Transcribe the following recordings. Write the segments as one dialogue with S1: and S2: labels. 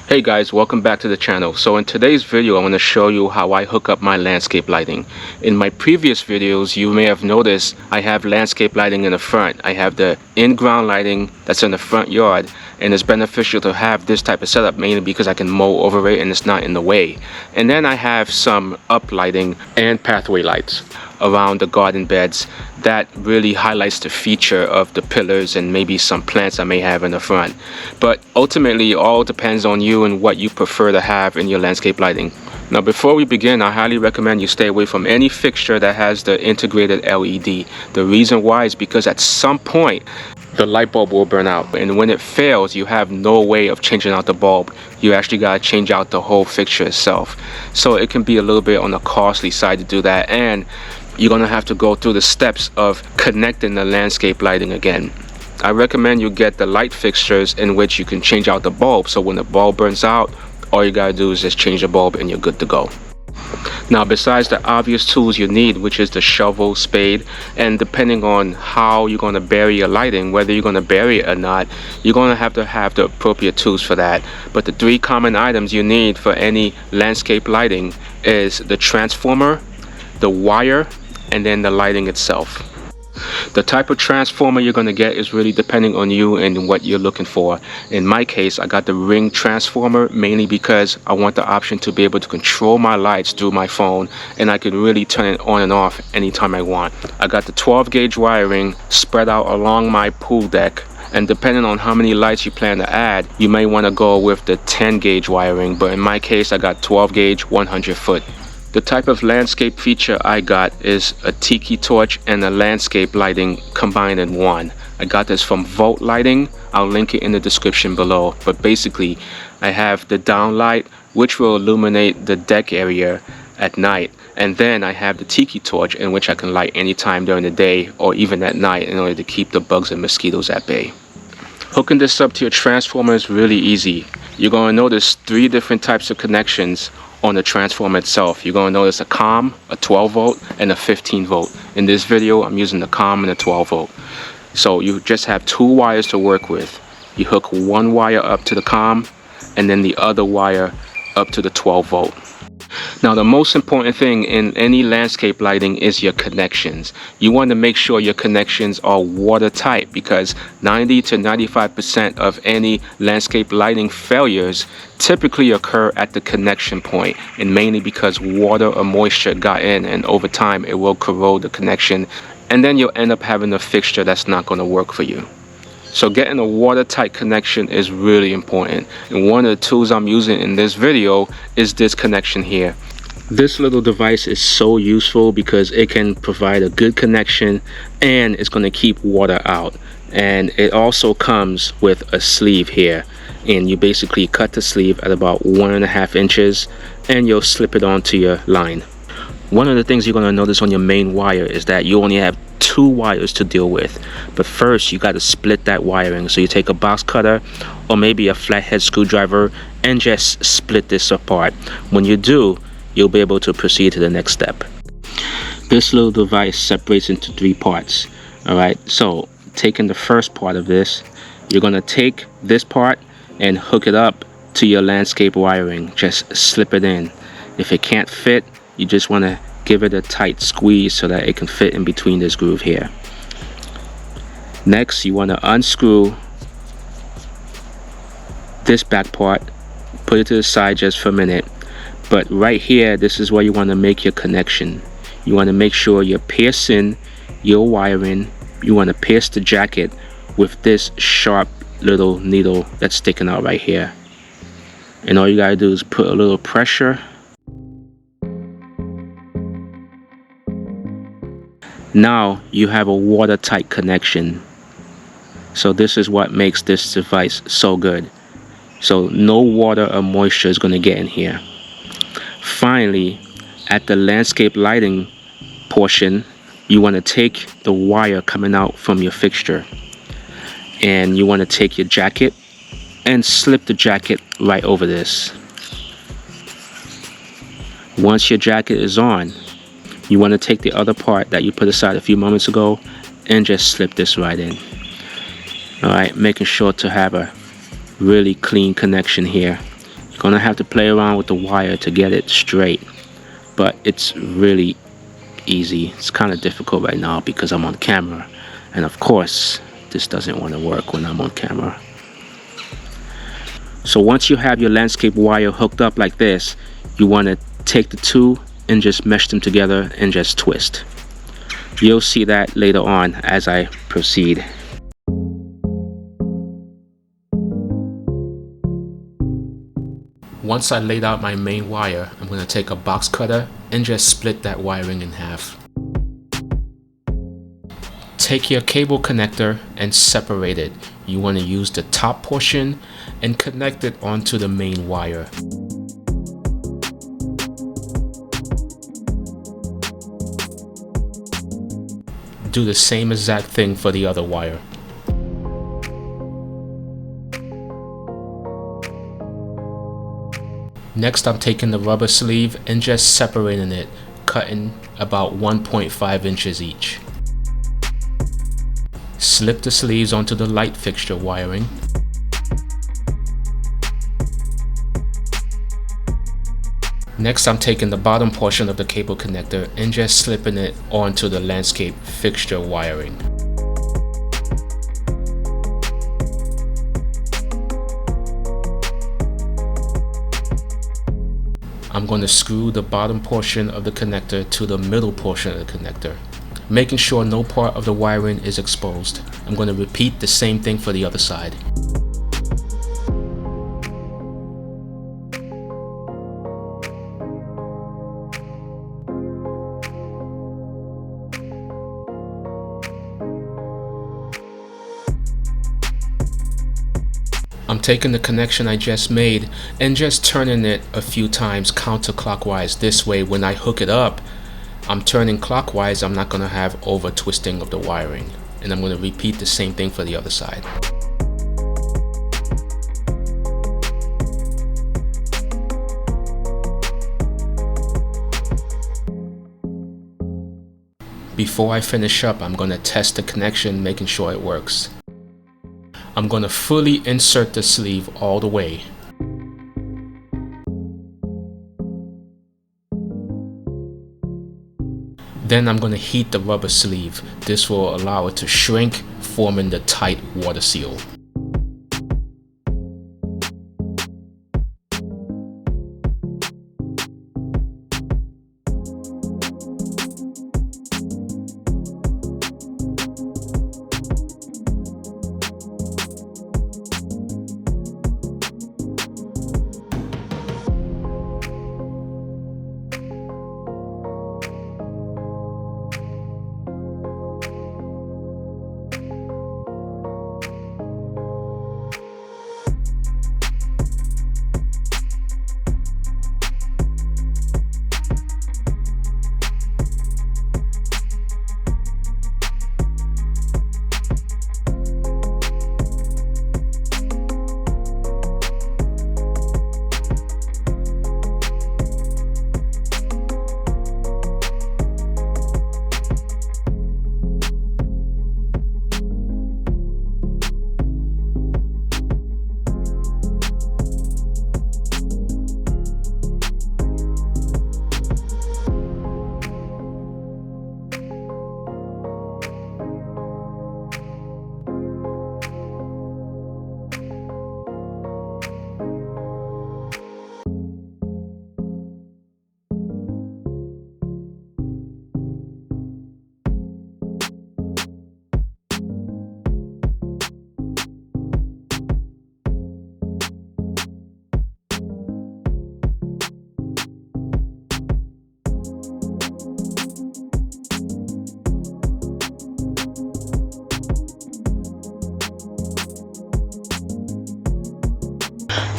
S1: Hey guys, welcome back to the channel. So in today's video, I'm going to show you how I hook up my landscape lighting. In my previous videos, you may have noticed I have landscape lighting in the front. I have the in-ground lighting that's in the front yard, and it's beneficial to have this type of setup mainly because I can mow over it and it's not in the way. And then I have some up lighting and pathway lights around the garden beds that really highlights the feature of the pillars and maybe some plants I may have in the front. But ultimately, it all depends on you and what you prefer to have in your landscape lighting. Now, before we begin, I highly recommend you stay away from any fixture that has the integrated LED. The reason why is because at some point, the light bulb will burn out, and when it fails, you have no way of changing out the bulb. You actually got to change out the whole fixture itself. So it can be a little bit on the costly side to do that, and you're gonna have to go through the steps of connecting the landscape lighting again. I recommend you get the light fixtures in which you can change out the bulb, so when the bulb burns out, all you gotta do is just change the bulb and you're good to go. Now, besides the obvious tools you need, which is the shovel, spade, and depending on how you're going to bury your lighting, whether you're going to bury it or not, you're going to have the appropriate tools for that. But the three common items you need for any landscape lighting is the transformer, the wire, and then the lighting itself. The type of transformer you're going to get is really depending on you and what you're looking for. In my case, I got the ring transformer mainly because I want the option to be able to control my lights through my phone, and I can really turn it on and off anytime I want. I got the 12 gauge wiring spread out along my pool deck, and depending on how many lights you plan to add, you may want to go with the 10 gauge wiring, but in my case I got 12 gauge 100 foot. The type of landscape feature I got is a tiki torch and a landscape lighting combined in one. I got this from Volt Lighting. I'll link it in the description below. But basically, I have the downlight, which will illuminate the deck area at night. And then I have the tiki torch, in which I can light anytime during the day or even at night in order to keep the bugs and mosquitoes at bay. Hooking this up to your transformer is really easy. You're going to notice three different types of connections on the transformer itself. You're going to notice a COM, a 12 volt, and a 15 volt. In this video, I'm using the COM and the 12 volt. So you just have two wires to work with. You hook one wire up to the COM and then the other wire up to the 12 volt. Now, the most important thing in any landscape lighting is your connections. You want to make sure your connections are watertight, because 90 to 95% of any landscape lighting failures typically occur at the connection point, and mainly because water or moisture got in, and over time it will corrode the connection, and then you'll end up having a fixture that's not going to work for you. So getting a watertight connection is really important, and one of the tools I'm using in this video is this connection here. This little device is so useful because it can provide a good connection and it's going to keep water out. And it also comes with a sleeve here, and you basically cut the sleeve at about 1.5 inches and you'll slip it onto your line. One of the things you're going to notice on your main wire is that you only have two wires to deal with. But first, you got to split that wiring. So you take a box cutter or maybe a flathead screwdriver and just split this apart. When you do, you'll be able to proceed to the next step. This little device separates into three parts. Alright, so taking the first part of this, you're going to take this part and hook it up to your landscape wiring. Just slip it in. If it can't fit, you just want to give it a tight squeeze so that it can fit in between this groove here. Next, you want to unscrew this back part, put it to the side just for a minute. But right here, this is where you want to make your connection. You want to make sure you're piercing your wiring. You want to pierce the jacket with this sharp little needle that's sticking out right here. And all you gotta do is put a little pressure. Now you have a watertight connection. So this is what makes this device so good. So no water or moisture is going to get in here. Finally, at the landscape lighting portion, you want to take the wire coming out from your fixture, and you want to take your jacket and slip the jacket right over this. Once your jacket is on, you want to take the other part that you put aside a few moments ago and just slip this right in. Alright, making sure to have a really clean connection here. You're gonna have to play around with the wire to get it straight, but it's really easy. It's kind of difficult right now because I'm on camera, and of course this doesn't want to work when I'm on camera. So once you have your landscape wire hooked up like this, you want to take the two and just mesh them together and just twist. You'll see that later on as I proceed. Once I laid out my main wire, I'm going to take a box cutter and just split that wiring in half. Take your cable connector and separate it. You want to use the top portion and connect it onto the main wire. Do the same exact thing for the other wire. Next, I'm taking the rubber sleeve and just separating it, cutting about 1.5 inches each. Slip the sleeves onto the light fixture wiring. Next, I'm taking the bottom portion of the cable connector and just slipping it onto the landscape fixture wiring. I'm going to screw the bottom portion of the connector to the middle portion of the connector, making sure no part of the wiring is exposed. I'm going to repeat the same thing for the other side. I'm taking the connection I just made and just turning it a few times counterclockwise. This way, when I hook it up, I'm turning clockwise. I'm not going to have over twisting of the wiring. And I'm going to repeat the same thing for the other side. Before I finish up, I'm going to test the connection, making sure it works. I'm going to fully insert the sleeve all the way. Then I'm going to heat the rubber sleeve. This will allow it to shrink, forming the tight water seal.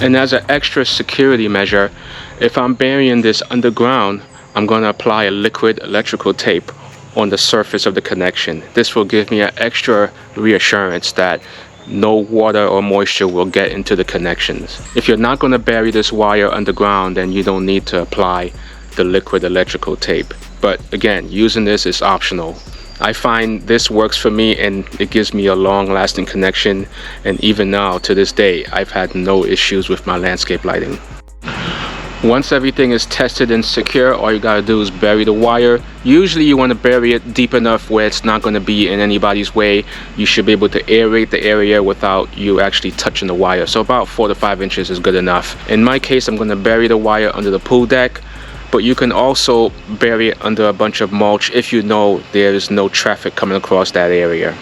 S1: And as an extra security measure, if I'm burying this underground, I'm going to apply a liquid electrical tape on the surface of the connection. This will give me an extra reassurance that no water or moisture will get into the connections. If you're not going to bury this wire underground, then you don't need to apply the liquid electrical tape. But again, using this is optional. I find this works for me and it gives me a long-lasting connection, and even now to this day I've had no issues with my landscape lighting. Once everything is tested and secure, all you gotta do is bury the wire. Usually you want to bury it deep enough where it's not going to be in anybody's way. You should be able to aerate the area without you actually touching the wire. So about 4 to 5 inches is good enough. In my case, I'm going to bury the wire under the pool deck, but you can also bury it under a bunch of mulch if you know there is no traffic coming across that area.